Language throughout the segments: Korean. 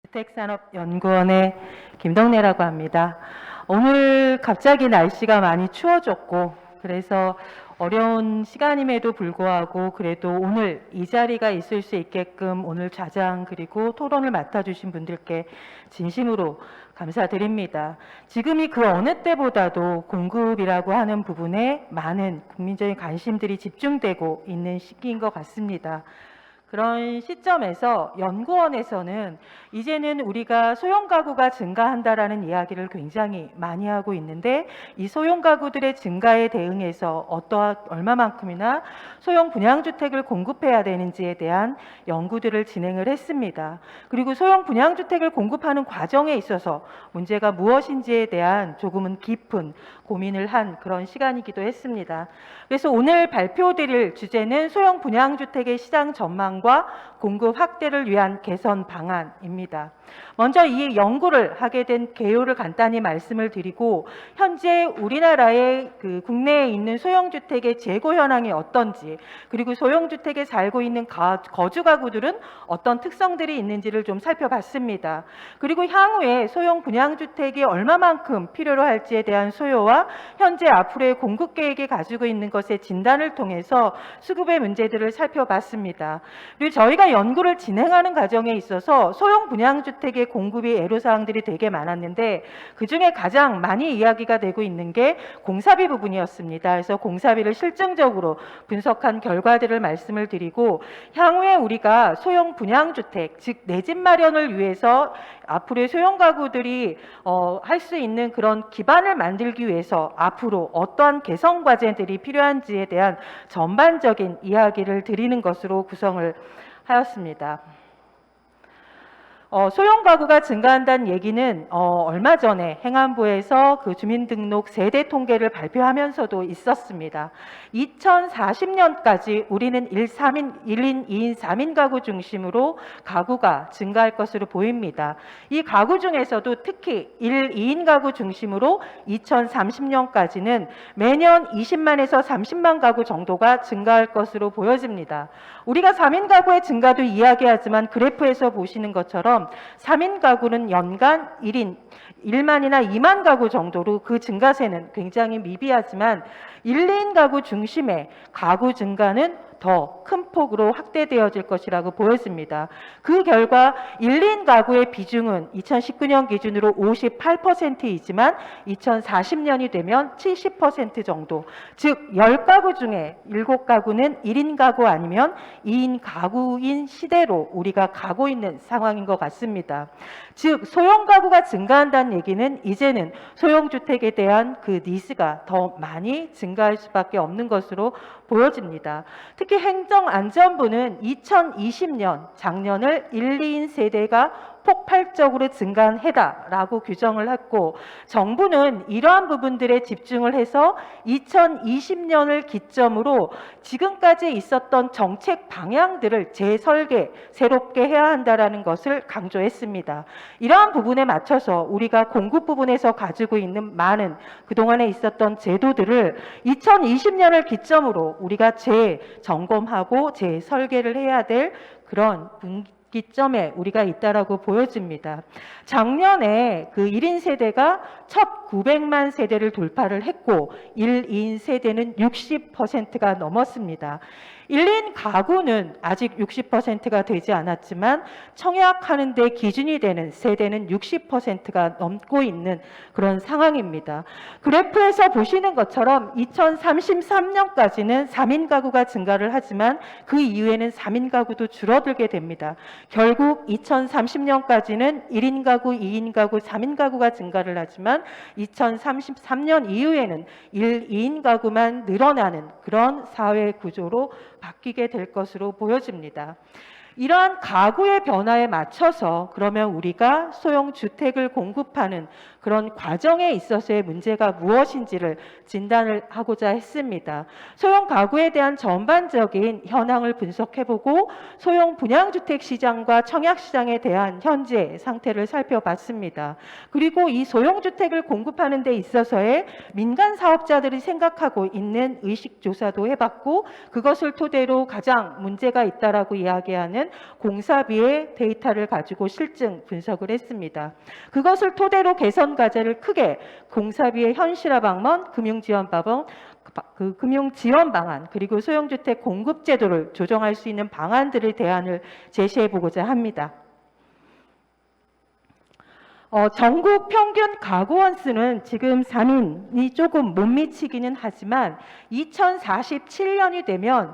주택산업연구원의 김덕래라고 합니다. 오늘 갑자기 날씨가 많이 추워졌고 그래서 어려운 시간임에도 불구하고 그래도 오늘 이 자리가 있을 수 있게끔 오늘 좌장 그리고 토론을 맡아주신 분들께 진심으로 감사드립니다. 지금이 그 어느 때보다도 공급이라고 하는 부분에 많은 국민적인 관심들이 집중되고 있는 시기인 것 같습니다. 그런 시점에서 연구원에서는 이제는 우리가 소형 가구가 증가한다라는 이야기를 굉장히 많이 하고 있는데 이 소형 가구들의 증가에 대응해서 얼마만큼이나 소형 분양주택을 공급해야 되는지에 대한 연구들을 진행을 했습니다. 그리고 소형 분양주택을 공급하는 과정에 있어서 문제가 무엇인지에 대한 조금은 깊은 고민을 한 그런 시간이기도 했습니다. 그래서 오늘 발표드릴 주제는 소형 분양주택의 시장 전망과 공급 확대를 위한 개선 방안입니다. 먼저 이 연구를 하게 된 개요를 간단히 말씀을 드리고 현재 우리나라의 국내에 있는 소형주택의 재고 현황이 어떤지 그리고 소형주택에 살고 있는 거주 가구들은 어떤 특성들이 있는지를 좀 살펴봤습니다. 그리고 향후에 소형 분양주택이 얼마만큼 필요로 할지에 대한 소요와 현재 앞으로의 공급 계획이 가지고 있는 것의 진단을 통해서 수급의 문제들을 살펴봤습니다. 그리고 저희가 연구를 진행하는 과정에 있어서 소형 분양주택의 공급이 애로사항들이 되게 많았는데 그중에 가장 많이 이야기가 되고 있는 게 공사비 부분이었습니다. 그래서 공사비를 실증적으로 분석한 결과들을 말씀을 드리고 향후에 우리가 소형 분양주택, 즉 내 집 마련을 위해서 앞으로의 소형 가구들이 할 수 있는 그런 기반을 만들기 위해서 앞으로 어떠한 개선 과제들이 필요한지에 대한 전반적인 이야기를 드리는 것으로 구성을 하였습니다. 소형 가구가 증가한다는 얘기는 얼마 전에 행안부에서 그 주민등록 세대 통계를 발표하면서도 있었습니다. 2040년까지 우리는 1인, 2인, 3인 가구 중심으로 가구가 증가할 것으로 보입니다. 이 가구 중에서도 특히 1, 2인 가구 중심으로 2030년까지는 매년 20만에서 30만 가구 정도가 증가할 것으로 보여집니다. 우리가 3인 가구의 증가도 이야기하지만 그래프에서 보시는 것처럼 3인 가구는 연간 1만이나 2만 가구 정도로 그 증가세는 굉장히 미비하지만 1, 2인 가구 중심의 가구 증가는 더 큰 폭으로 확대되어질 것이라고 보여집니다. 그 결과 1, 2인 가구의 비중은 2019년 기준으로 58%이지만 2040년이 되면 70% 정도, 즉 10가구 중에 7가구는 1인 가구 아니면 2인 가구인 시대로 우리가 가고 있는 상황인 것 같습니다. 즉 소형 가구가 증가한다는 얘기는 이제는 소형주택에 대한 그 니즈가 더 많이 증가할 수밖에 없는 것으로 보여집니다. 특히 행정안전부는 2020년 작년을 1, 2인 세대가 폭발적으로 증가한 해다라고 규정을 했고 정부는 이러한 부분들에 집중을 해서 2020년을 기점으로 지금까지 있었던 정책 방향들을 재설계, 새롭게 해야 한다는 것을 강조했습니다. 이러한 부분에 맞춰서 우리가 공급 부분에서 가지고 있는 많은 그동안에 있었던 제도들을 2020년을 기점으로 우리가 재점검하고 재설계를 해야 될 그런 기점에 우리가 있다라고 보여집니다. 작년에 그 1인 세대가 1,900만 세대를 돌파를 했고 1, 2인 세대는 60%가 넘었습니다. 1, 2인 가구는 아직 60%가 되지 않았지만 청약하는 데 기준이 되는 세대는 60%가 넘고 있는 그런 상황입니다. 그래프에서 보시는 것처럼 2033년까지는 3인 가구가 증가를 하지만 그 이후에는 3인 가구도 줄어들게 됩니다. 결국 2030년까지는 1인 가구, 2인 가구, 3인 가구가 증가를 하지만 2033년 이후에는 1, 2인 가구만 늘어나는 그런 사회 구조로 바뀌게 될 것으로 보여집니다. 이러한 가구의 변화에 맞춰서 그러면 우리가 소형 주택을 공급하는 그런 과정에 있어서의 문제가 무엇인지를 진단을 하고자 했습니다. 소형 가구에 대한 전반적인 현황을 분석해보고 소형 분양주택 시장과 청약시장에 대한 현재 상태를 살펴봤습니다. 그리고 이 소형주택을 공급하는 데 있어서의 민간 사업자들이 생각하고 있는 의식조사도 해봤고, 그것을 토대로 가장 문제가 있다라고 이야기하는 공사비의 데이터를 가지고 실증 분석을 했습니다. 그것을 토대로 개선 과제를 크게 공사비의 현실화 방안, 금융지원 방안, 그리고 소형주택 공급 제도를 조정할 수 있는 방안들의 대안을 제시해 보고자 합니다. 전국 평균 가구 원수는 지금 3인이 조금 못 미치기는 하지만 2047년이 되면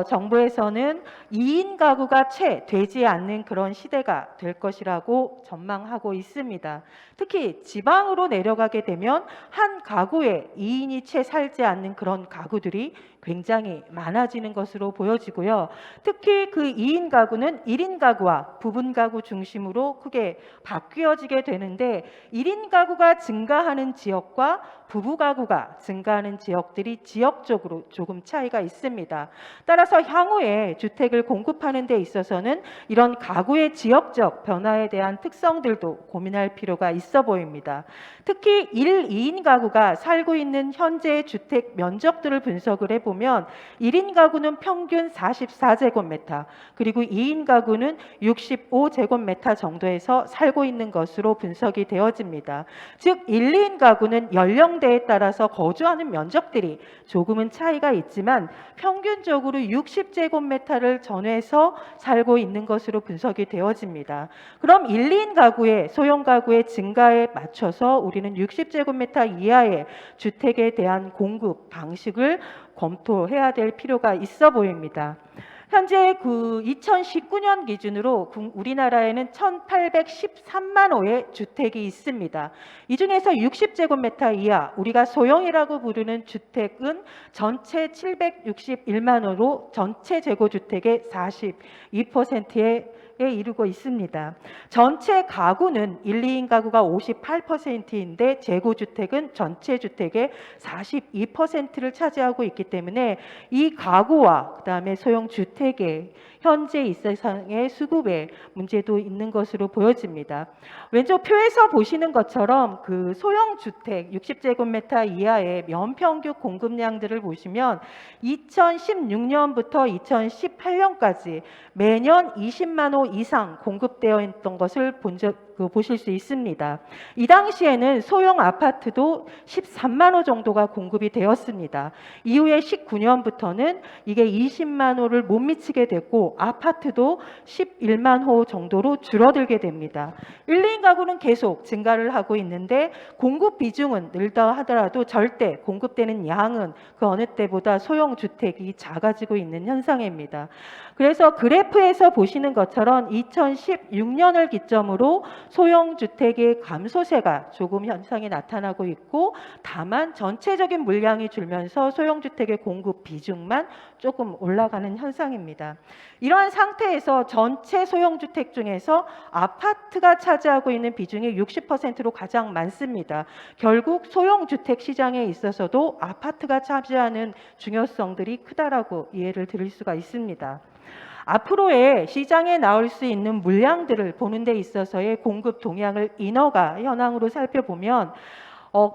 정부에서는 2인 가구가 채 되지 않는 그런 시대가 될 것이라고 전망하고 있습니다. 특히 지방으로 내려가게 되면 한 가구에 2인이 채 살지 않는 그런 가구들이 굉장히 많아지는 것으로 보여지고요. 특히 그 2인 가구는 1인 가구와 부분 가구 중심으로 크게 바뀌어지게 되는데, 1인 가구가 증가하는 지역과 부부 가구가 증가하는 지역들이 지역적으로 조금 차이가 있습니다. 따라서 향후에 주택을 공급하는 데 있어서는 이런 가구의 지역적 변화에 대한 특성들도 고민할 필요가 있어 보입니다. 특히 1, 2인 가구가 살고 있는 현재의 주택 면적들을 분석을 해보면 1인 가구는 평균 44제곱미터, 그리고 2인 가구는 65제곱미터 정도에서 살고 있는 것으로 분석이 되어집니다. 즉 1, 2인 가구는 연령대에 따라서 거주하는 면적들이 조금은 차이가 있지만 평균적으로 60제곱미터를 전후해서 살고 있는 것으로 분석이 되어집니다. 그럼 1, 2인 가구의 소형 가구의 증가에 맞춰서 우리는 60제곱미터 이하의 주택에 대한 공급 방식을 검토해야 될 필요가 있어 보입니다. 현재 2019년 기준으로 우리나라에는 1,813만 호의 주택이 있습니다. 이 중에서 60제곱미터 이하, 우리가 소형이라고 부르는 주택은 전체 761만 호로 전체 재고주택의 42%에 이르고 있습니다. 전체 가구는 1, 2인 가구가 58%인데 재고주택은 전체 주택의 42%를 차지하고 있기 때문에 이 가구와 그다음에 소형주택의 현재 있어서의 수급에 문제도 있는 것으로 보여집니다. 왼쪽 표에서 보시는 것처럼 그 소형주택 60제곱미터 이하의 연평균 공급량들을 보시면 2016년부터 2018년까지 매년 20만 호 이상 공급되어 있던 것을 보실 수 있습니다. 이 당시에는 소형 아파트도 13만 호 정도가 공급이 되었습니다. 이후에 19년부터는 이게 20만 호를 못 미치게 됐고 아파트도 11만 호 정도로 줄어들게 됩니다. 1, 2인 가구는 계속 증가를 하고 있는데 공급 비중은 늘다 하더라도 절대 공급되는 양은 그 어느 때보다 소형 주택이 작아지고 있는 현상입니다. 그래서 그래프에서 보시는 것처럼 2016년을 기점으로 소형 주택의 감소세가 조금 현상이 나타나고 있고, 다만 전체적인 물량이 줄면서 소형 주택의 공급 비중만 조금 올라가는 현상입니다. 이러한 상태에서 전체 소형 주택 중에서 아파트가 차지하고 있는 비중이 60%로 가장 많습니다. 결국 소형 주택 시장에 있어서도 아파트가 차지하는 중요성들이 크다라고 이해를 드릴 수가 있습니다. 앞으로의 시장에 나올 수 있는 물량들을 보는 데 있어서의 공급 동향을 인허가 현황으로 살펴보면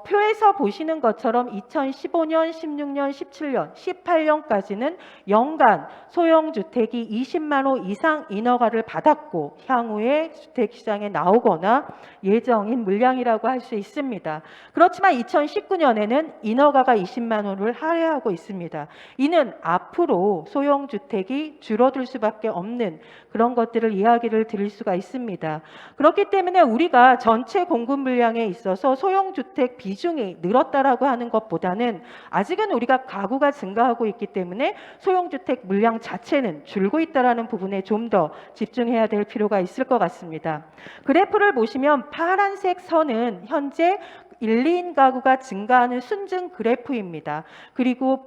표에서 보시는 것처럼 2015년, 16년, 17년, 18년까지는 연간 소형주택이 20만 호 이상 인허가를 받았고 향후에 주택시장에 나오거나 예정인 물량이라고 할 수 있습니다. 그렇지만 2019년에는 인허가가 20만 호를 할애하고 있습니다. 이는 앞으로 소형주택이 줄어들 수밖에 없는 그런 것들을 이야기를 드릴 수가 있습니다. 그렇기 때문에 우리가 전체 공급 물량에 있어서 소형주택 비중이 늘었다라고 하는 것보다는 아직은 우리가 가구가 증가하고 있기 때문에 소형주택 물량 자체는 줄고 있다라는 부분에 좀 더 집중해야 될 필요가 있을 것 같습니다. 그래프를 보시면 파란색 선은 현재 1, 2인 가구가 증가하는 순증 그래프입니다. 그리고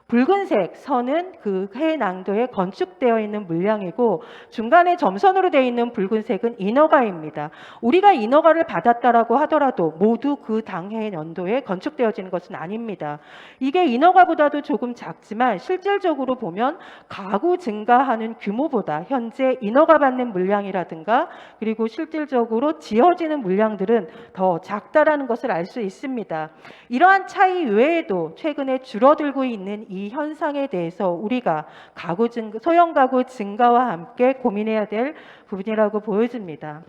붉은색 선은 그 해낭도에 건축되어 있는 물량이고 중간에 점선으로 되어 있는 붉은색은 인허가입니다. 우리가 인허가를 받았다라고 하더라도 모두 그 당해 연도에 건축되어지는 것은 아닙니다. 이게 인허가보다도 조금 작지만 실질적으로 보면 가구 증가하는 규모보다 현재 인허가 받는 물량이라든가 그리고 실질적으로 지어지는 물량들은 더 작다라는 것을 알 수 있습니다. 이러한 차이 외에도 최근에 줄어들고 있는 이 현상에 대해서 우리가 소형 가구 증가와 함께 고민해야 될 부분이라고 보여집니다.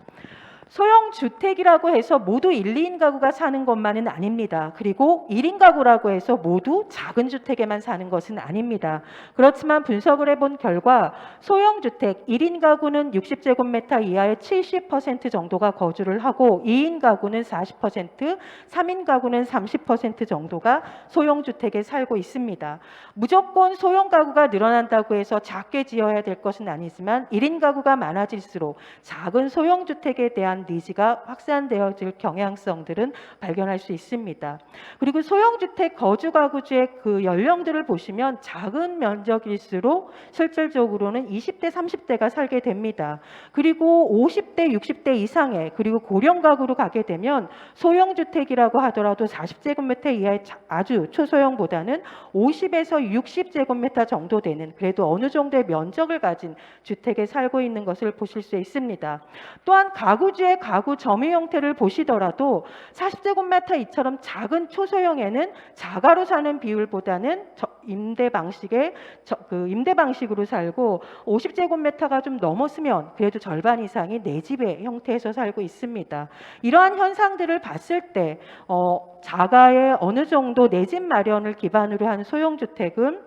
소형 주택이라고 해서 모두 1, 2인 가구가 사는 것만은 아닙니다. 그리고 1인 가구라고 해서 모두 작은 주택에만 사는 것은 아닙니다. 그렇지만 분석을 해본 결과 소형 주택 1인 가구는 60제곱미터 이하의 70% 정도가 거주를 하고 2인 가구는 40%, 3인 가구는 30% 정도가 소형 주택에 살고 있습니다. 무조건 소형 가구가 늘어난다고 해서 작게 지어야 될 것은 아니지만 1인 가구가 많아질수록 작은 소형 주택에 대한 니즈가 확산되어질 경향성들은 발견할 수 있습니다. 그리고 소형주택 거주가구주의 그 연령들을 보시면 작은 면적일수록 실질적으로는 20대, 30대가 살게 됩니다. 그리고 50대, 60대 이상의 그리고 고령 가구로 가게 되면 소형주택이라고 하더라도 40제곱미터 이하의 아주 초소형보다는 50에서 60제곱미터 정도 되는 그래도 어느 정도의 면적을 가진 주택에 살고 있는 것을 보실 수 있습니다. 또한 가구주의 가구 점유 형태를 보시더라도 40제곱미터 이처럼 작은 초소형에는 자가로 사는 비율보다는 임대 방식으로 살고 50제곱미터가 좀 넘었으면 그래도 절반 이상이 내 집의 형태에서 살고 있습니다. 이러한 현상들을 봤을 때 자가의 어느 정도 내 집 마련을 기반으로 한 소형주택은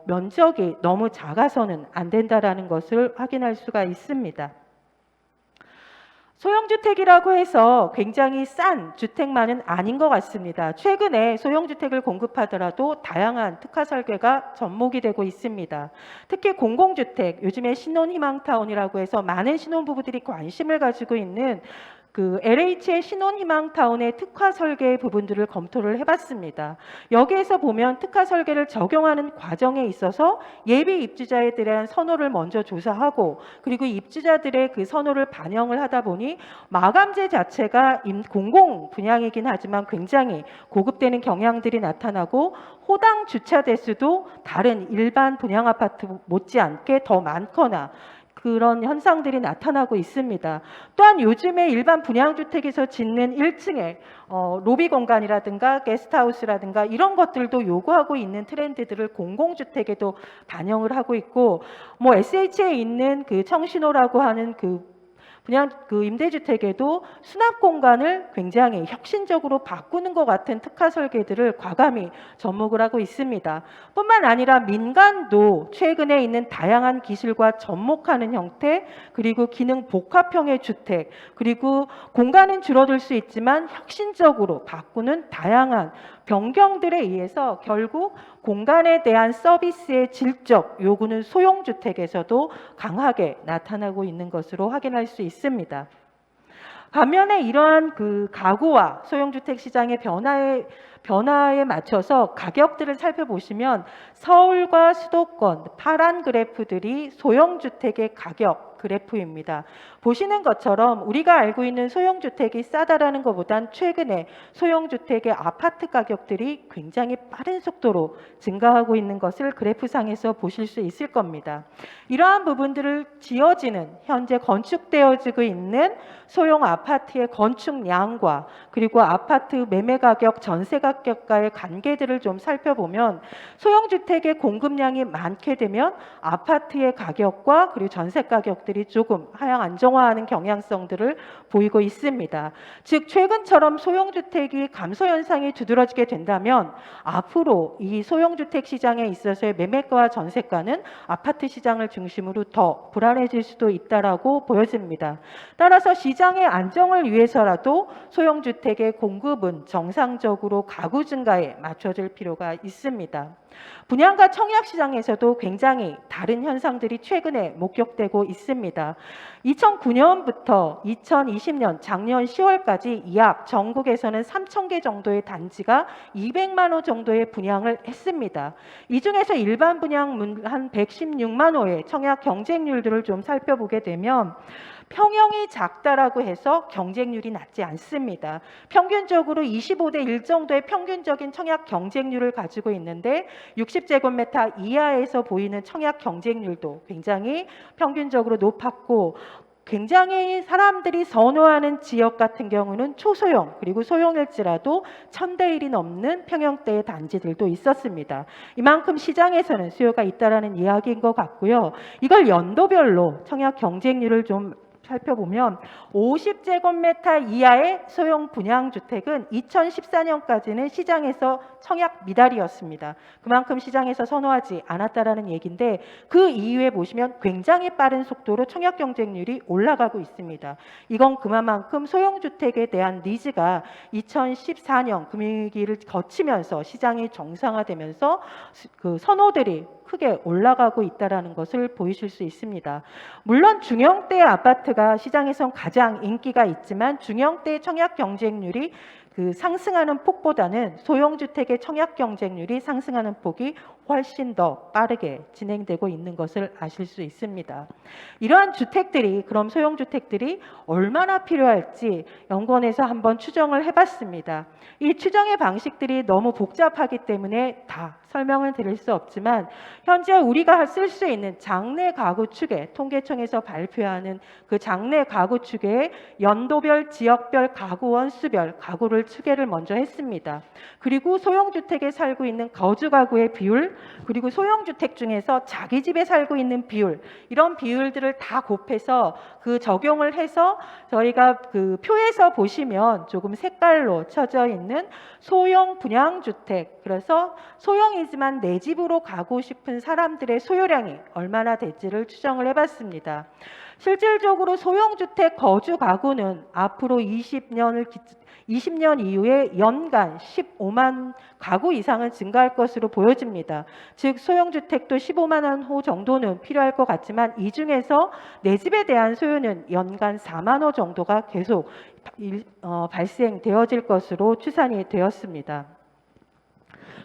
면적이 너무 작아서는 안 된다라는 것을 확인할 수가 있습니다. 소형주택이라고 해서 굉장히 싼 주택만은 아닌 것 같습니다. 최근에 소형주택을 공급하더라도 다양한 특화 설계가 접목이 되고 있습니다. 특히 공공주택, 요즘에 신혼희망타운이라고 해서 많은 신혼부부들이 관심을 가지고 있는 그 LH의 신혼희망타운의 특화 설계 부분들을 검토를 해봤습니다. 여기에서 보면 특화 설계를 적용하는 과정에 있어서 예비 입주자에 대한 선호를 먼저 조사하고 그리고 입주자들의 그 선호를 반영을 하다 보니 마감재 자체가 공공 분양이긴 하지만 굉장히 고급되는 경향들이 나타나고 호당 주차 대수도 다른 일반 분양 아파트 못지않게 더 많거나 그런 현상들이 나타나고 있습니다. 또한 요즘에 일반 분양주택에서 짓는 1층에 로비 공간이라든가 게스트하우스라든가 이런 것들도 요구하고 있는 트렌드들을 공공주택에도 반영을 하고 있고 SH에 있는 그 청신호라고 하는 그냥 임대주택에도 수납 공간을 굉장히 혁신적으로 바꾸는 것 같은 특화 설계들을 과감히 접목을 하고 있습니다. 뿐만 아니라 민간도 최근에 있는 다양한 기술과 접목하는 형태 그리고 기능 복합형의 주택 그리고 공간은 줄어들 수 있지만 혁신적으로 바꾸는 다양한 변경들에 의해서 결국 공간에 대한 서비스의 질적 요구는 소형주택에서도 강하게 나타나고 있는 것으로 확인할 수 있습니다. 반면에 이러한 그 가구와 소형주택 시장의 변화에 맞춰서 가격들을 살펴보시면 서울과 수도권 파란 그래프들이 소형주택의 가격 그래프입니다. 보시는 것처럼 우리가 알고 있는 소형주택이 싸다라는 것보단 최근에 소형주택의 아파트 가격들이 굉장히 빠른 속도로 증가하고 있는 것을 그래프상에서 보실 수 있을 겁니다. 이러한 부분들을 지어지는 현재 건축되어지고 있는 소형 아파트의 건축량과 그리고 아파트 매매 가격, 전세 가격과의 관계들을 좀 살펴보면 소형주택의 공급량이 많게 되면 아파트의 가격과 그리고 전세 가격들이 조금 하향 안정화하는 경향성들을 보이고 있습니다. 즉 최근처럼 소형주택이 감소 현상이 두드러지게 된다면 앞으로 이 소형주택 시장에 있어서의 매매가와 전세가는 아파트 시장을 중심으로 더 불안해질 수도 있다라고 보여집니다. 따라서 시장의 안정을 위해서라도 소형주택의 공급은 정상적으로 가구 증가에 맞춰줄 필요가 있습니다. 분양가 청약 시장에서도 굉장히 다른 현상들이 최근에 목격되고 있습니다. 2009년부터 2020년 작년 10월까지 약 전국에서는 3,000개 정도의 단지가 200만 호 정도의 분양을 했습니다. 이 중에서 일반 분양 한 116만 호의 청약 경쟁률들을 좀 살펴보게 되면 평형이 작다라고 해서 경쟁률이 낮지 않습니다. 평균적으로 25대 1 정도의 평균적인 청약 경쟁률을 가지고 있는데 60제곱미터 이하에서 보이는 청약 경쟁률도 굉장히 평균적으로 높았고, 굉장히 사람들이 선호하는 지역 같은 경우는 초소형 그리고 소형일지라도 1000대 1이 넘는 평형대의 단지들도 있었습니다. 이만큼 시장에서는 수요가 있다라는 이야기인 것 같고요. 이걸 연도별로 청약 경쟁률을 좀 살펴보면 50제곱미터 이하의 소형 분양주택은 2014년까지는 시장에서 청약 미달이었습니다. 그만큼 시장에서 선호하지 않았다라는 얘기인데, 그 이후에 보시면 굉장히 빠른 속도로 청약 경쟁률이 올라가고 있습니다. 이건 그만큼 소형주택에 대한 니즈가 2014년 금융위기를 거치면서 시장이 정상화되면서 그 선호들이 크게 올라가고 있다는 것을 보이실 수 있습니다. 물론 중형대 아파트가 시장에선 가장 인기가 있지만 중형대 청약 경쟁률이 상승하는 폭보다는 소형주택의 청약 경쟁률이 상승하는 폭이 훨씬 더 빠르게 진행되고 있는 것을 아실 수 있습니다. 이러한 주택들이, 그럼 소형주택들이 얼마나 필요할지 연구원에서 한번 추정을 해봤습니다. 이 추정의 방식들이 너무 복잡하기 때문에 다 설명을 드릴 수 없지만, 현재 우리가 쓸 수 있는 장내 가구 추계, 통계청에서 발표하는 그 장내 가구 추계의 연도별, 지역별, 가구원 수별 가구를 추계를 먼저 했습니다. 그리고 소형주택에 살고 있는 거주 가구의 비율, 그리고 소형주택 중에서 자기 집에 살고 있는 비율, 이런 비율들을 다 곱해서 적용을 해서 저희가 표에서 보시면 조금 색깔로 쳐져 있는 소형 분양주택, 그래서 소형이지만 내 집으로 가고 싶은 사람들의 소요량이 얼마나 될지를 추정을 해봤습니다. 실질적으로 소형주택 거주 가구는 앞으로 20년 이후에 연간 15만 가구 이상은 증가할 것으로 보여집니다. 즉 소형주택도 15만 호 정도는 필요할 것 같지만, 이 중에서 내 집에 대한 소요는 연간 4만 호 정도가 계속 발생되어질 것으로 추산이 되었습니다.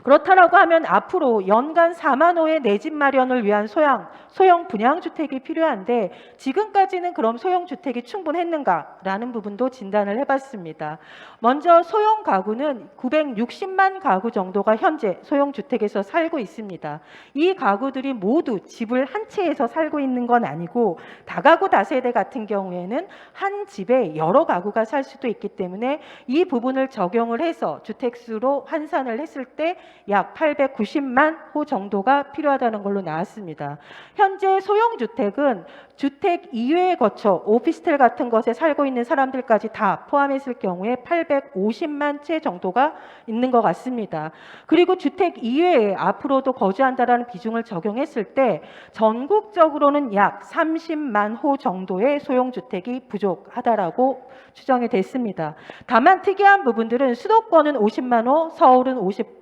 그렇다라고 하면 앞으로 연간 4만 호의 내 집 마련을 위한 소형 분양주택이 필요한데, 지금까지는 그럼 소형주택이 충분했는가라는 부분도 진단을 해봤습니다. 먼저 소형 가구는 960만 가구 정도가 현재 소형주택에서 살고 있습니다. 이 가구들이 모두 집을 한 채에서 살고 있는 건 아니고, 다가구 다세대 같은 경우에는 한 집에 여러 가구가 살 수도 있기 때문에 이 부분을 적용을 해서 주택수로 환산을 했을 때 약 890만 호 정도가 필요하다는 걸로 나왔습니다. 현재 소형주택은 주택 이외에 거쳐 오피스텔 같은 것에 살고 있는 사람들까지 다 포함했을 경우에 850만 채 정도가 있는 것 같습니다. 그리고 주택 이외에 앞으로도 거주한다라는 비중을 적용했을 때 전국적으로는 약 30만 호 정도의 소형주택이 부족하다라고 추정이 됐습니다. 다만 특이한 부분들은 수도권은 50만 호, 서울은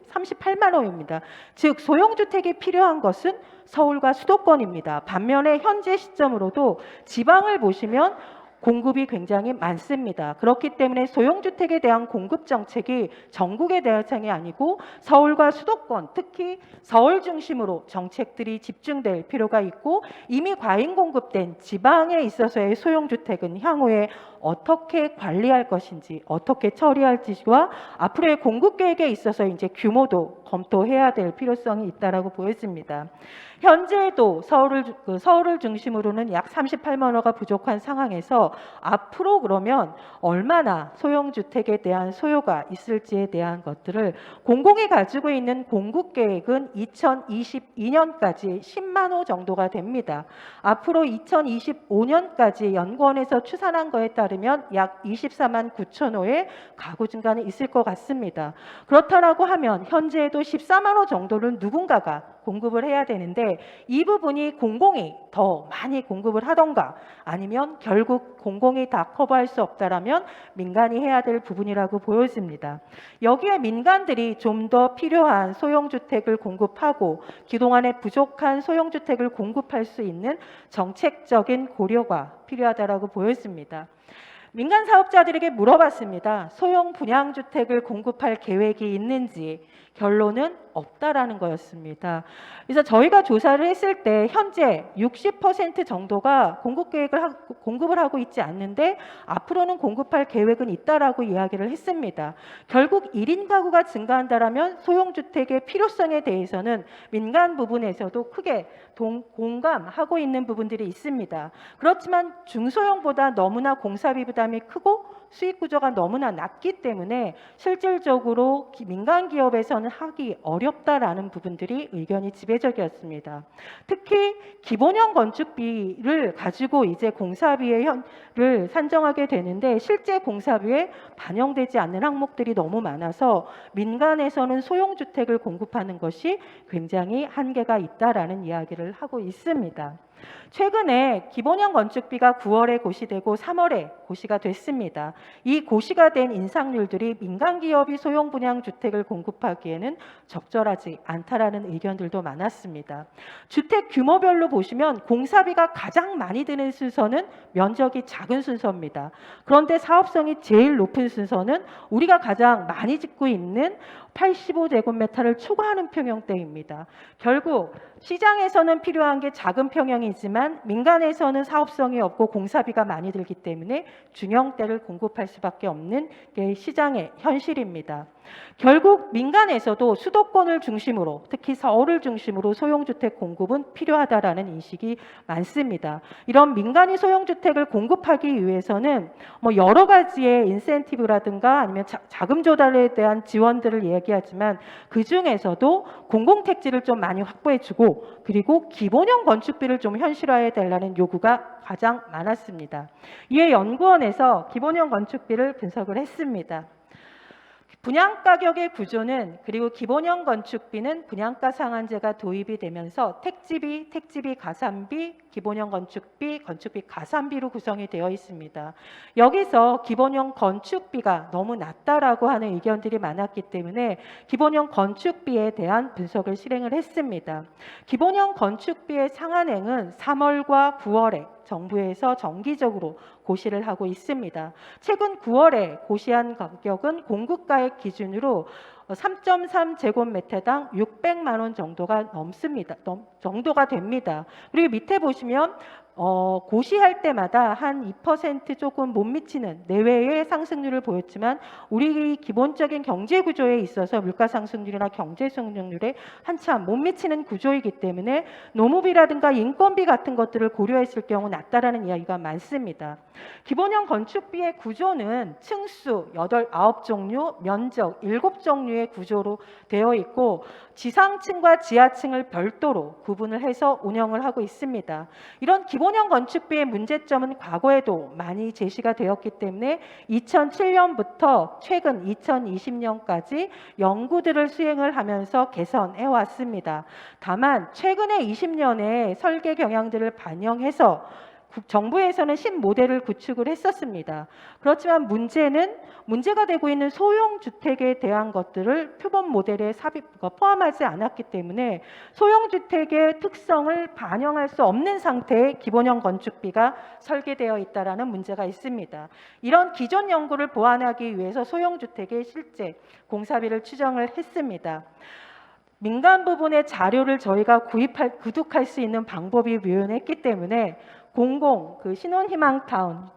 38만 호입니다. 즉 소형주택이 필요한 것은 서울과 수도권입니다. 반면에 현재 시점으로도 지방을 보시면 공급이 굉장히 많습니다. 그렇기 때문에 소형주택에 대한 공급 정책이 전국의 대상이 아니고 서울과 수도권, 특히 서울 중심으로 정책들이 집중될 필요가 있고, 이미 과잉 공급된 지방에 있어서의 소형주택은 향후에 어떻게 관리할 것인지, 어떻게 처리할지와 앞으로의 공급 계획에 있어서 이제 규모도 검토해야 될 필요성이 있다라고 보여집니다. 현재도 서울을 중심으로는 약 38만 호가 부족한 상황에서 앞으로 그러면 얼마나 소형주택에 대한 소요가 있을지에 대한 것들을 공공이 가지고 있는 공급 계획은 2022년까지 10만 호 정도가 됩니다. 앞으로 2025년까지 연구원에서 추산한 거에 따르면 약 24만 9천 호의 가구 증가는 있을 것 같습니다. 그렇다라고 하면 현재에도 또 14만 호 정도는 누군가가 공급을 해야 되는데 이 부분이 공공이 더 많이 공급을 하던가 아니면 결국 공공이 다 커버할 수 없다라면 민간이 해야 될 부분이라고 보여집니다. 여기에 민간들이 좀 더 필요한 소형주택을 공급하고 그동안에 부족한 소형주택을 공급할 수 있는 정책적인 고려가 필요하다라고 보였습니다. 민간 사업자들에게 물어봤습니다. 소형 분양주택을 공급할 계획이 있는지 결론은 없다라는 거였습니다. 그래서 저희가 조사를 했을 때 현재 60% 정도가 공급을 하고 있지 않는데 앞으로는 공급할 계획은 있다라고 이야기를 했습니다. 결국 1인 가구가 증가한다라면 소형주택의 필요성에 대해서는 민간 부분에서도 크게 공감하고 있는 부분들이 있습니다. 그렇지만 중소형보다 너무나 공사비 부담이 크고 수익 구조가 너무나 낮기 때문에 실질적으로 민간 기업에서는 하기 어렵다라는 부분들이 의견이 지배적이었습니다. 특히 기본형 건축비를 가지고 이제 공사비를 산정하게 되는데 실제 공사비에 반영되지 않는 항목들이 너무 많아서 민간에서는 소형주택을 공급하는 것이 굉장히 한계가 있다라는 이야기를 하고 있습니다. 최근에 기본형 건축비가 9월에 고시되고 3월에 고시가 됐습니다. 이 고시가 된 인상률들이 민간 기업이 소형 분양 주택을 공급하기에는 적절하지 않다라는 의견들도 많았습니다. 주택 규모별로 보시면 공사비가 가장 많이 드는 순서는 면적이 작은 순서입니다. 그런데 사업성이 제일 높은 순서는 우리가 가장 많이 짓고 있는 85제곱미터를 초과하는 평형대입니다. 결국 시장에서는 필요한 게 작은 평형이지만 민간에서는 사업성이 없고 공사비가 많이 들기 때문에 중형대를 공급할 수밖에 없는 게 시장의 현실입니다. 결국 민간에서도 수도권을 중심으로 특히 서울을 중심으로 소형주택 공급은 필요하다라는 인식이 많습니다. 이런 민간이 소형주택을 공급하기 위해서는 여러 가지의 인센티브라든가 아니면 자금 조달에 대한 지원들을 얘기하지만 그중에서도 공공택지를 좀 많이 확보해주고 그리고 기본형 건축비를 좀 현실화해야 되라는 요구가 가장 많았습니다. 이에 연구원에서 기본형 건축비를 분석을 했습니다. 분양가격의 구조는 그리고 기본형 건축비는 분양가 상한제가 도입이 되면서 택지비, 가산비, 기본형 건축비, 건축비 가산비로 구성이 되어 있습니다. 여기서 기본형 건축비가 너무 낮다라고 하는 의견들이 많았기 때문에 기본형 건축비에 대한 분석을 실행을 했습니다. 기본형 건축비의 상한행은 3월과 9월에 정부에서 정기적으로 고시를 하고 있습니다. 최근 9월에 고시한 가격은 공급가액 기준으로 3.3제곱미터당 600만 원 정도가 정도가 됩니다. 그리고 밑에 보시면 고시할 때마다 한 2% 조금 못 미치는 내외의 상승률을 보였지만 우리 기본적인 경제 구조에 있어서 물가 상승률이나 경제 성장률에 한참 못 미치는 구조이기 때문에 노무비라든가 인건비 같은 것들을 고려했을 경우 낮다라는 이야기가 많습니다. 기본형 건축비의 구조는 층수 9종류, 면적 7종류의 구조로 되어 있고 지상층과 지하층을 별도로 구분을 해서 운영을 하고 있습니다. 이런 기본형 건축비의 문제점은 과거에도 많이 제시가 되었기 때문에 2007년부터 최근 2020년까지 연구들을 수행을 하면서 개선해 왔습니다. 다만 최근에 20년에 설계 경향들을 반영해서 정부에서는 신모델을 구축을 했었습니다. 그렇지만 문제가 되고 있는 소형주택에 대한 것들을 표본 모델에 포함하지 않았기 때문에 소형주택의 특성을 반영할 수 없는 상태의 기본형 건축비가 설계되어 있다는 문제가 있습니다. 이런 기존 연구를 보완하기 위해서 소형주택의 실제 공사비를 추정을 했습니다. 민간 부분의 자료를 저희가 구독할 수 있는 방법이 유연했기 때문에 신혼희망타운의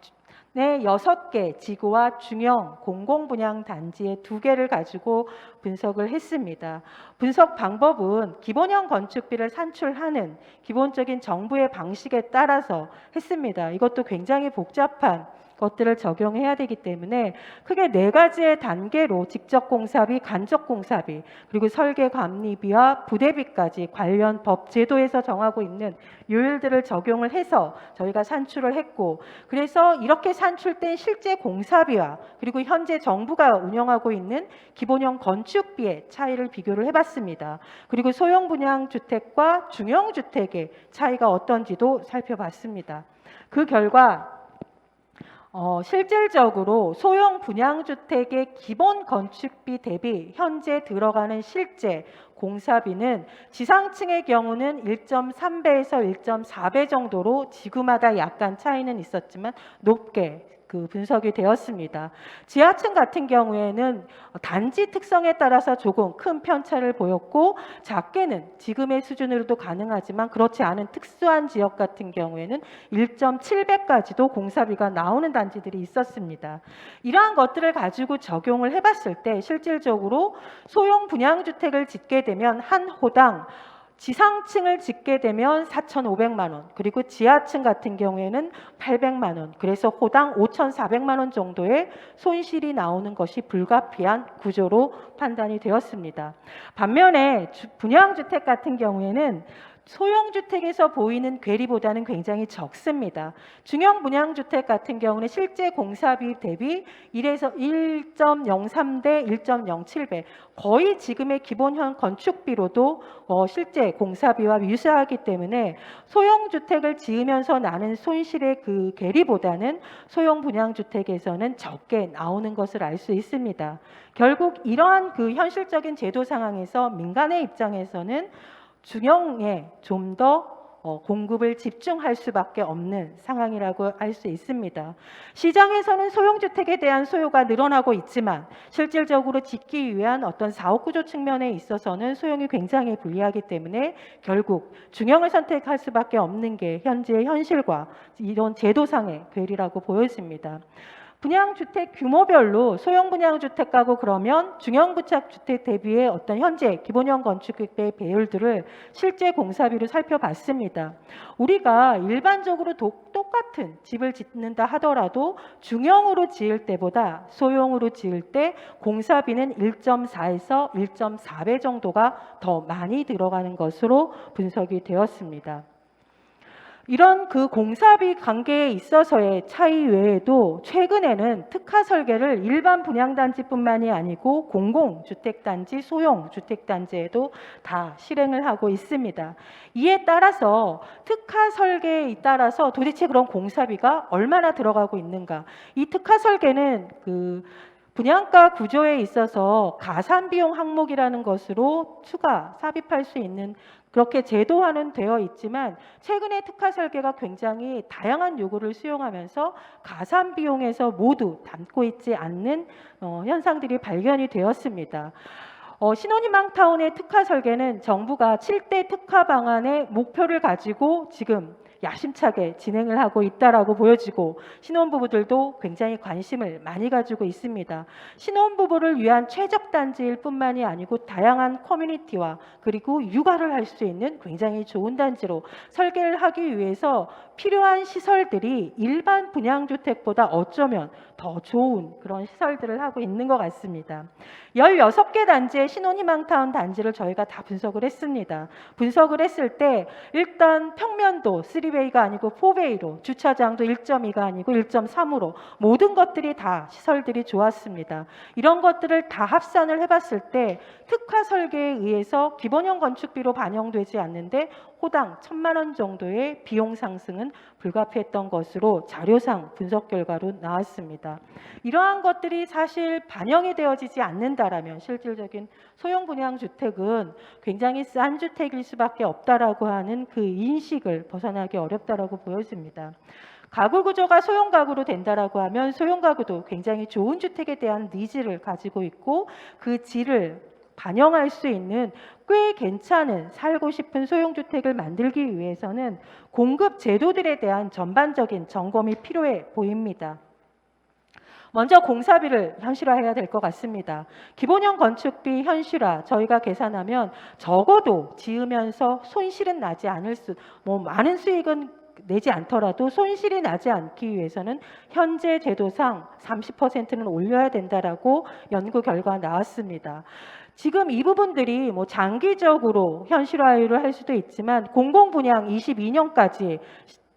6개 지구와 중형 공공분양단지의 2개를 가지고 분석을 했습니다. 분석 방법은 기본형 건축비를 산출하는 기본적인 정부의 방식에 따라서 했습니다. 이것도 굉장히 복잡한 것들을 적용해야 되기 때문에 크게 4가지의 단계로 직접 공사비, 간접 공사비, 그리고 설계 감리비와 부대비까지 관련 법 제도에서 정하고 있는 요율들을 적용을 해서 저희가 산출을 했고, 그래서 이렇게 산출된 실제 공사비와 그리고 현재 정부가 운영하고 있는 기본형 건축비의 차이를 비교를 해봤습니다. 그리고 소형 분양 주택과 중형 주택의 차이가 어떤지도 살펴봤습니다. 그 결과 실질적으로 소형 분양주택의 기본 건축비 대비 현재 들어가는 실제 공사비는 지상층의 경우는 1.3배에서 1.4배 정도로 지구마다 약간 차이는 있었지만 높게 분석이 되었습니다. 지하층 같은 경우에는 단지 특성에 따라서 조금 큰 편차를 보였고, 작게는 지금의 수준으로도 가능하지만 그렇지 않은 특수한 지역 같은 경우에는 1.7배까지도 공사비가 나오는 단지들이 있었습니다. 이러한 것들을 가지고 적용을 해봤을 때 실질적으로 소형 분양주택을 짓게 되면 한 호당 지상층을 짓게 되면 4,500만 원, 그리고 지하층 같은 경우에는 800만 원, 그래서 호당 5,400만 원 정도의 손실이 나오는 것이 불가피한 구조로 판단이 되었습니다. 반면에 분양주택 같은 경우에는 소형주택에서 보이는 괴리보다는 굉장히 적습니다. 중형 분양주택 같은 경우는 실제 공사비 대비 1에서 1.03대 1.07배, 거의 지금의 기본형 건축비로도 실제 공사비와 유사하기 때문에 소형주택을 지으면서 나는 손실의 괴리보다는 소형 분양주택에서는 적게 나오는 것을 알 수 있습니다. 결국 이러한 현실적인 제도 상황에서 민간의 입장에서는 중형에 좀 더 공급을 집중할 수밖에 없는 상황이라고 할 수 있습니다. 시장에서는 소형주택에 대한 소요가 늘어나고 있지만 실질적으로 짓기 위한 어떤 사업 구조 측면에 있어서는 소형이 굉장히 불리하기 때문에 결국 중형을 선택할 수밖에 없는 게 현재의 현실과 이런 제도상의 괴리라고 보여집니다. 분양주택 규모별로 소형 분양주택하고 그러면 중형 부착주택 대비의 어떤 현재 기본형 건축비의 배율들을 실제 공사비로 살펴봤습니다. 우리가 일반적으로 똑같은 집을 짓는다 하더라도 중형으로 지을 때보다 소형으로 지을 때 공사비는 1.4에서 1.4배 정도가 더 많이 들어가는 것으로 분석이 되었습니다. 이런 공사비 관계에 있어서의 차이 외에도 최근에는 특화 설계를 일반 분양단지뿐만이 아니고 공공주택단지, 소형주택단지에도 다 실행을 하고 있습니다. 이에 따라서 특화 설계에 따라서 도대체 그런 공사비가 얼마나 들어가고 있는가? 이 특화 설계는 분양가 구조에 있어서 가산비용 항목이라는 것으로 추가 삽입할 수 있는 그렇게 제도화는 되어 있지만 최근에 특화 설계가 굉장히 다양한 요구를 수용하면서 가산비용에서 모두 담고 있지 않는 현상들이 발견이 되었습니다. 신혼희망타운의 특화 설계는 정부가 7대 특화 방안의 목표를 가지고 지금 야심차게 진행을 하고 있다라고 보여지고 신혼부부들도 굉장히 관심을 많이 가지고 있습니다. 신혼부부를 위한 최적 단지일 뿐만이 아니고 다양한 커뮤니티와 그리고 육아를 할 수 있는 굉장히 좋은 단지로 설계를 하기 위해서 필요한 시설들이 일반 분양주택보다 어쩌면 더 좋은 그런 시설들을 하고 있는 것 같습니다. 16개 단지의 신혼희망타운 단지를 저희가 다 분석을 했습니다. 분석을 했을 때 일단 평면도 3베이가 아니고 4베이로, 주차장도 1.2가 아니고 1.3으로 모든 것들이 다 시설들이 좋았습니다. 이런 것들을 다 합산을 해봤을 때 특화 설계에 의해서 기본형 건축비로 반영되지 않는데 호당 1,000만 원 정도의 비용 상승은 불가피했던 것으로 자료상 분석 결과로 나왔습니다. 이러한 것들이 사실 반영이 되어지지 않는다라면 실질적인 소형 분양 주택은 굉장히 싼 주택일 수밖에 없다라고 하는 인식을 벗어나기 어렵다라고 보여집니다. 가구 구조가 소형 가구로 된다라고 하면 소형 가구도 굉장히 좋은 주택에 대한 니즈를 가지고 있고 그 질을 반영할 수 있는 꽤 괜찮은 살고 싶은 소형주택을 만들기 위해서는 공급 제도들에 대한 전반적인 점검이 필요해 보입니다. 먼저 공사비를 현실화해야 될 것 같습니다. 기본형 건축비 현실화 저희가 계산하면 적어도 지으면서 손실은 나지 않을 많은 수익은 내지 않더라도 손실이 나지 않기 위해서는 현재 제도상 30%는 올려야 된다라고 연구 결과 나왔습니다. 지금 이 부분들이 뭐 장기적으로 현실화를 할 수도 있지만 공공분양 22년까지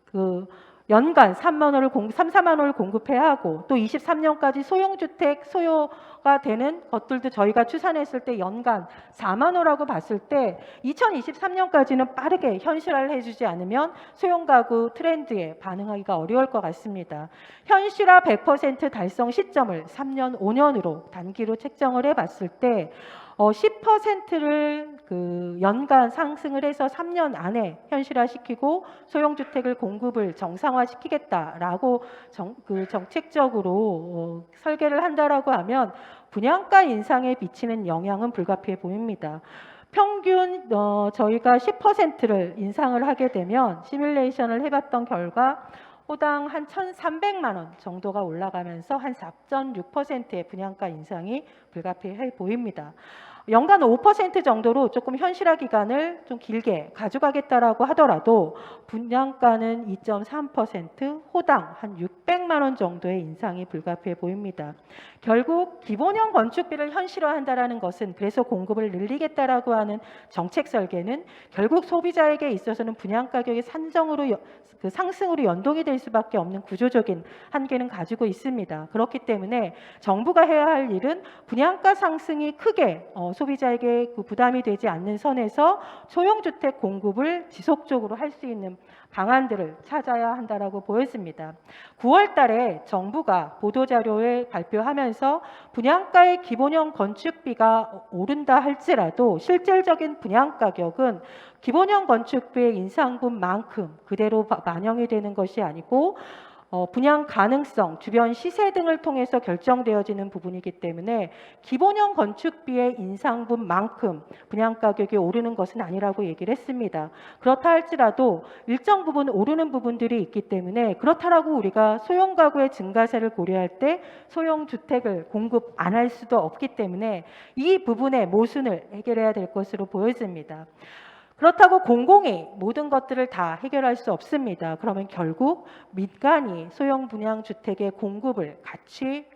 그 연간 4만 원을 공급해야 하고 또 23년까지 소형주택 소요가 되는 것들도 저희가 추산했을 때 연간 4만 원이라고 봤을 때 2023년까지는 빠르게 현실화를 해주지 않으면 소형가구 트렌드에 반응하기가 어려울 것 같습니다. 현실화 100% 달성 시점을 3년, 5년으로 단기로 책정을 해봤을 때 10%를 그 연간 상승을 해서 3년 안에 현실화시키고 소형주택을 공급을 정상화시키겠다라고 정책적으로 설계를 한다라고 하면 분양가 인상에 미치는 영향은 불가피해 보입니다. 평균 저희가 10%를 인상을 하게 되면 시뮬레이션을 해봤던 결과 호당 한 1,300만 원 정도가 올라가면서 한 4.6%의 분양가 인상이 불가피해 보입니다. 연간 5% 정도로 조금 현실화 기간을 좀 길게 가져가겠다라고 하더라도 분양가는 2.3%, 호당 한 600만 원 정도의 인상이 불가피해 보입니다. 결국 기본형 건축비를 현실화한다라는 것은 그래서 공급을 늘리겠다라고 하는 정책 설계는 결국 소비자에게 있어서는 분양 가격의 상승으로 연동이 될 수밖에 없는 구조적인 한계는 가지고 있습니다. 그렇기 때문에 정부가 해야 할 일은 분양가 상승이 크게 소비자에게 부담이 되지 않는 선에서 소형주택 공급을 지속적으로 할 수 있는 방안들을 찾아야 한다라고 보였습니다. 9월 달에 정부가 보도자료에 발표하면서 분양가의 기본형 건축비가 오른다 할지라도 실질적인 분양가격은 기본형 건축비의 인상분만큼 그대로 반영이 되는 것이 아니고 분양 가능성, 주변 시세 등을 통해서 결정되어지는 부분이기 때문에 기본형 건축비의 인상분만큼 분양 가격이 오르는 것은 아니라고 얘기를 했습니다. 그렇다 할지라도 일정 부분 오르는 부분들이 있기 때문에 그렇다라고 우리가 소형 가구의 증가세를 고려할 때 소형 주택을 공급 안 할 수도 없기 때문에 이 부분의 모순을 해결해야 될 것으로 보여집니다. 그렇다고 공공이 모든 것들을 다 해결할 수 없습니다. 그러면 결국 민간이 소형 분양 주택의 공급을 같이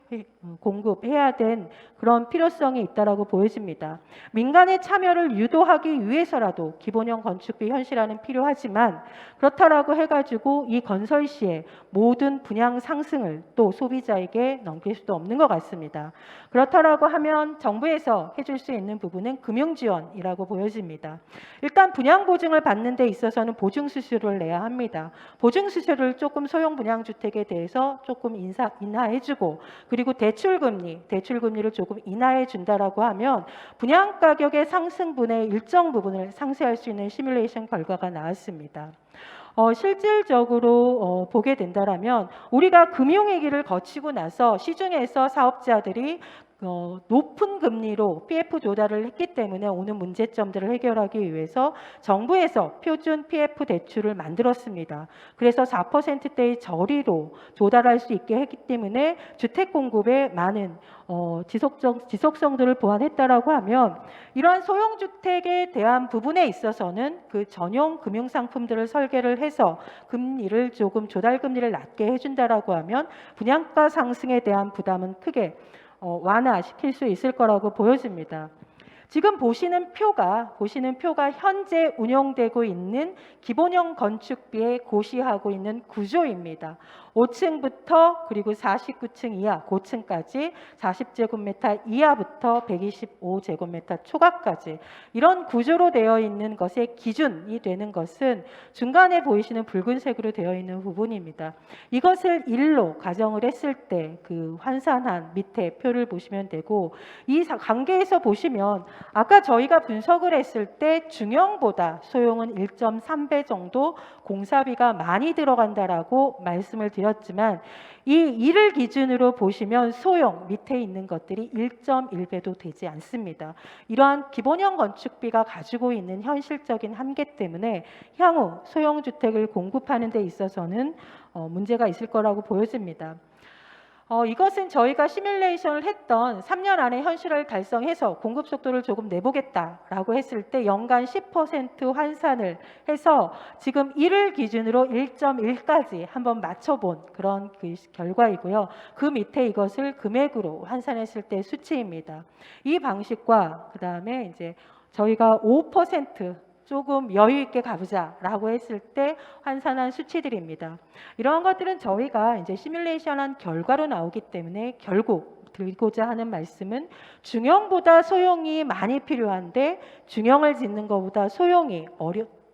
공급해야 된 그런 필요성이 있다라고 보여집니다. 민간의 참여를 유도하기 위해서라도 기본형 건축비 현실화는 필요하지만 그렇다라고 해가지고 이 건설 시에 모든 분양 상승을 또 소비자에게 넘길 수도 없는 것 같습니다. 그렇다라고 하면 정부에서 해줄 수 있는 부분은 금융지원이라고 보여집니다. 일단 분양 보증을 받는 데 있어서는 보증 수수료를 내야 합니다. 보증 수수료를 조금 소형 분양 주택에 대해서 조금 인하해주고 그리고 대출금리를 조금 인하해 준다라고 하면 분양 가격의 상승분의 일정 부분을 상쇄할 수 있는 시뮬레이션 결과가 나왔습니다. 실질적으로 보게 된다라면 우리가 금융위기를 거치고 나서 시중에서 사업자들이 높은 금리로 PF 조달을 했기 때문에 오는 문제점들을 해결하기 위해서 정부에서 표준 PF 대출을 만들었습니다. 그래서 4%대의 저리로 조달할 수 있게 했기 때문에 주택 공급에 많은 지속성들을 보완했다라고 하면 이러한 소형주택에 대한 부분에 있어서는 그 전용 금융상품들을 설계를 해서 금리를 조금 조달금리를 낮게 해준다라고 하면 분양가 상승에 대한 부담은 크게 완화시킬 수 있을 거라고 보여집니다. 지금 보시는 표가 현재 운영되고 있는 기본형 건축비에 고시하고 있는 구조입니다. 5층부터 그리고 49층 이하, 고층까지 40제곱미터 이하부터 125제곱미터 초과까지 이런 구조로 되어 있는 것의 기준이 되는 것은 중간에 보이시는 붉은색으로 되어 있는 부분입니다. 이것을 1로 가정을 했을 때 그 환산한 밑에 표를 보시면 되고 이 관계에서 보시면 아까 저희가 분석을 했을 때 중형보다 소형은 1.3배 정도 공사비가 많이 들어간다라고 말씀을 드렸지만 이 1을 기준으로 보시면 소형 밑에 있는 것들이 1.1배도 되지 않습니다. 이러한 기본형 건축비가 가지고 있는 현실적인 한계 때문에 향후 소형 주택을 공급하는 데 있어서는 문제가 있을 거라고 보여집니다. 이것은 저희가 시뮬레이션을 했던 3년 안에 현실을 달성해서 공급 속도를 조금 내보겠다라고 했을 때 연간 10% 환산을 해서 지금 1을 기준으로 1.1까지 한번 맞춰본 그런 그 결과이고요. 그 밑에 이것을 금액으로 환산했을 때 수치입니다. 이 방식과 그 다음에 이제 저희가 5% 조금 여유 있게 가보자라고 했을 때 환산한 수치들입니다. 이러한 것들은 저희가 이제 시뮬레이션한 결과로 나오기 때문에 결국 드리고자 하는 말씀은 중형보다 소형이 많이 필요한데 중형을 짓는 것보다 소형이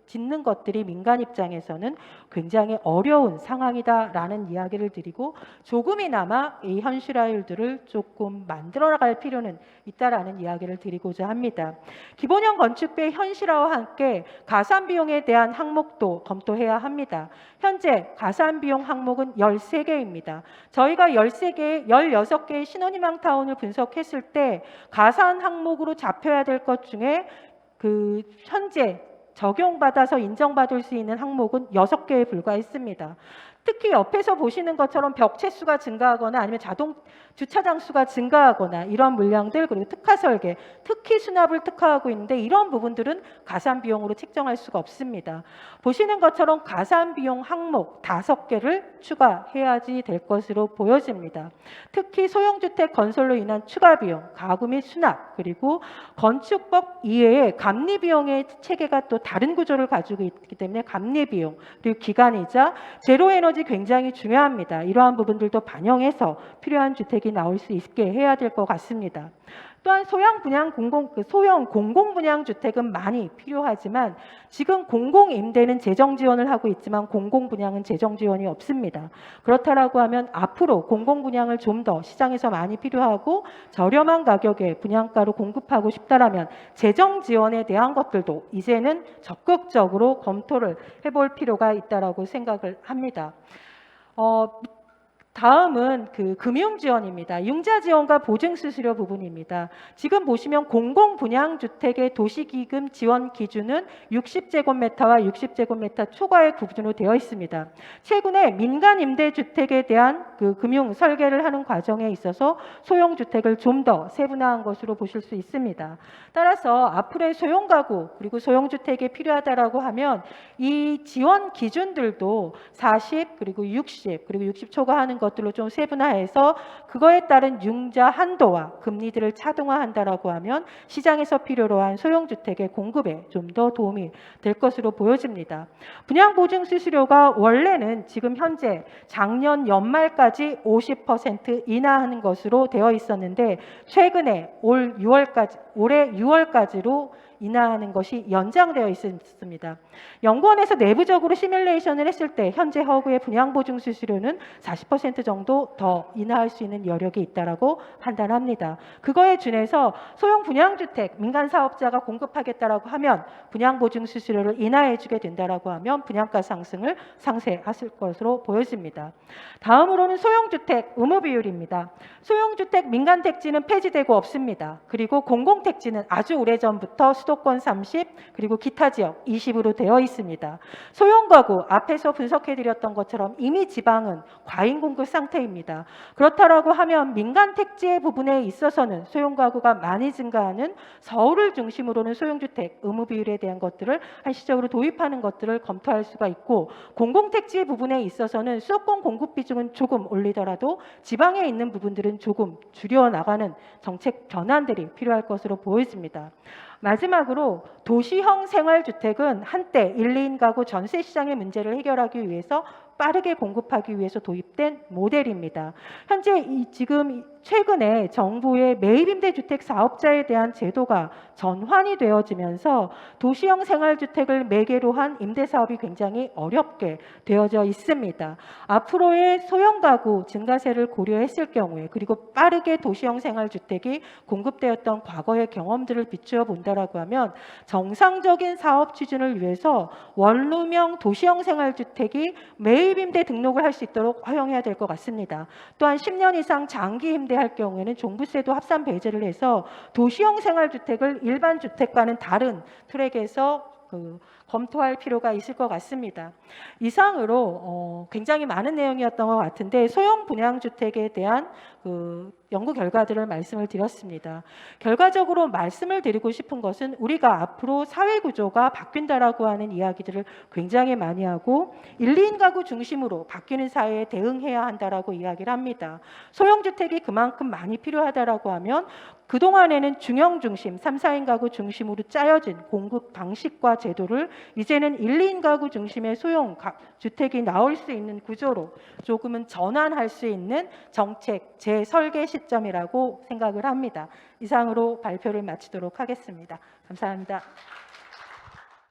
짓는 것들이 민간 입장에서는 굉장히 어려운 상황이다라는 이야기를 드리고 조금이나마 이 현실화율들을 조금 만들어 나갈 필요는 있다라는 이야기를 드리고자 합니다. 기본형 건축비의 현실화와 함께 가산비용에 대한 항목도 검토해야 합니다. 현재 가산비용 항목은 13개입니다. 저희가 13개, 16개의 신혼희망타운을 분석했을 때 가산 항목으로 잡혀야 될 것 중에 그 현재 적용받아서 인정받을 수 있는 항목은 6개에 불과했습니다. 특히 옆에서 보시는 것처럼 벽체 수가 증가하거나 아니면 자동 주차장 수가 증가하거나 이런 물량들 그리고 특화 설계, 특히 수납을 특화하고 있는데 이런 부분들은 가산 비용으로 책정할 수가 없습니다. 보시는 것처럼 가산 비용 항목 5개를 추가해야지 될 것으로 보여집니다. 특히 소형주택 건설로 인한 추가 비용, 가구 및 수납 그리고 건축법 이외에 감리 비용의 체계가 또 다른 구조를 가지고 있기 때문에 감리 비용 그리고 기간이자 제로 에너지 굉장히 중요합니다. 이러한 부분들도 반영해서 필요한 주택이 나올 수 있게 해야 될 것 같습니다. 또한 소형 공공 분양 주택은 많이 필요하지만 지금 공공 임대는 재정 지원을 하고 있지만 공공 분양은 재정 지원이 없습니다. 그렇다라고 하면 앞으로 공공 분양을 좀 더 시장에서 많이 필요하고 저렴한 가격에 분양가로 공급하고 싶다라면 재정 지원에 대한 것들도 이제는 적극적으로 검토를 해볼 필요가 있다라고 생각을 합니다. 다음은 그 금융 지원입니다. 융자 지원과 보증 수수료 부분입니다. 지금 보시면 공공 분양 주택의 도시기금 지원 기준은 60제곱미터와 60제곱미터 초과의 기준으로 되어 있습니다. 최근에 민간 임대 주택에 대한 그 금융 설계를 하는 과정에 있어서 소형 주택을 좀 더 세분화한 것으로 보실 수 있습니다. 따라서 앞으로의 소형 가구 그리고 소형 주택이 필요하다라고 하면 이 지원 기준들도 40 그리고 60 그리고 60 초과하는 것들로 좀 세분화해서 그거에 따른 융자 한도와 금리들을 차등화한다라고 하면 시장에서 필요로 한 소형주택의 공급에 좀 더 도움이 될 것으로 보여집니다. 분양보증 수수료가 원래는 지금 현재 작년 연말까지 50% 인하하는 것으로 되어 있었는데 최근에 올해 6월까지로 인하하는 것이 연장되어 있습니다. 연구원에서 내부적으로 시뮬레이션을 했을 때 현재 허구의 분양보증 수수료는 40% 정도 더 인하할 수 있는 여력이 있다라고 판단합니다. 그거에 준해서 소형 분양주택 민간 사업자가 공급하겠다라고 하면 분양보증 수수료를 인하해주게 된다라고 하면 분양가 상승을 상쇄하실 것으로 보여집니다. 다음으로는 소형주택 의무 비율입니다. 소형주택 민간 택지는 폐지되고 없습니다. 그리고 공공택지는 아주 오래전부터 수도권 30 그리고 기타 지역 20으로 되어 있습니다. 소형 가구 앞에서 분석해드렸던 것처럼 이미 지방은 과잉 공급 상태입니다. 그렇다라고 하면 민간 택지의 부분에 있어서는 소형 가구가 많이 증가하는 서울을 중심으로는 소형주택 의무 비율에 대한 것들을 한시적으로 도입하는 것들을 검토할 수가 있고 공공택지 부분에 있어서는 수도권 공급 비중은 조금 올리더라도 지방에 있는 부분들은 조금 줄여나가는 정책 변환들이 필요할 것으로 보여집니다. 마지막으로 도시형 생활주택은 한때 1, 2인 가구 전세 시장의 문제를 해결하기 위해서 빠르게 공급하기 위해서 도입된 모델입니다. 현재 지금 최근에 정부의 매입임대주택 사업자에 대한 제도가 전환이 되어지면서 도시형 생활주택을 매개로 한 임대사업이 굉장히 어렵게 되어져 있습니다. 앞으로의 소형 가구 증가세를 고려했을 경우에 그리고 빠르게 도시형 생활주택이 공급되었던 과거의 경험들을 비추어 본다라고 하면 정상적인 사업 추진을 위해서 원룸형 도시형 생활주택이 매입임대 등록을 할 수 있도록 허용해야 될 것 같습니다. 또한 10년 이상 장기 임대할 경우에는 종부세도 합산 배제를 해서 도시형 생활주택을 일반 주택과는 다른 트랙에서 검토할 필요가 있을 것 같습니다. 이상으로 굉장히 많은 내용이었던 것 같은데 소형 분양주택에 대한 연구 결과들을 말씀을 드렸습니다. 결과적으로 말씀을 드리고 싶은 것은 우리가 앞으로 사회 구조가 바뀐다라고 하는 이야기들을 굉장히 많이 하고 1, 2인 가구 중심으로 바뀌는 사회에 대응해야 한다라고 이야기를 합니다. 소형 주택이 그만큼 많이 필요하다라고 하면 그동안에는 중형 중심, 3, 4인 가구 중심으로 짜여진 공급 방식과 제도를 이제는 1, 2인 가구 중심의 소형 주택이 나올 수 있는 구조로 조금은 전환할 수 있는 정책 재설계 시점이라고 생각을 합니다. 이상으로 발표를 마치도록 하겠습니다. 감사합니다.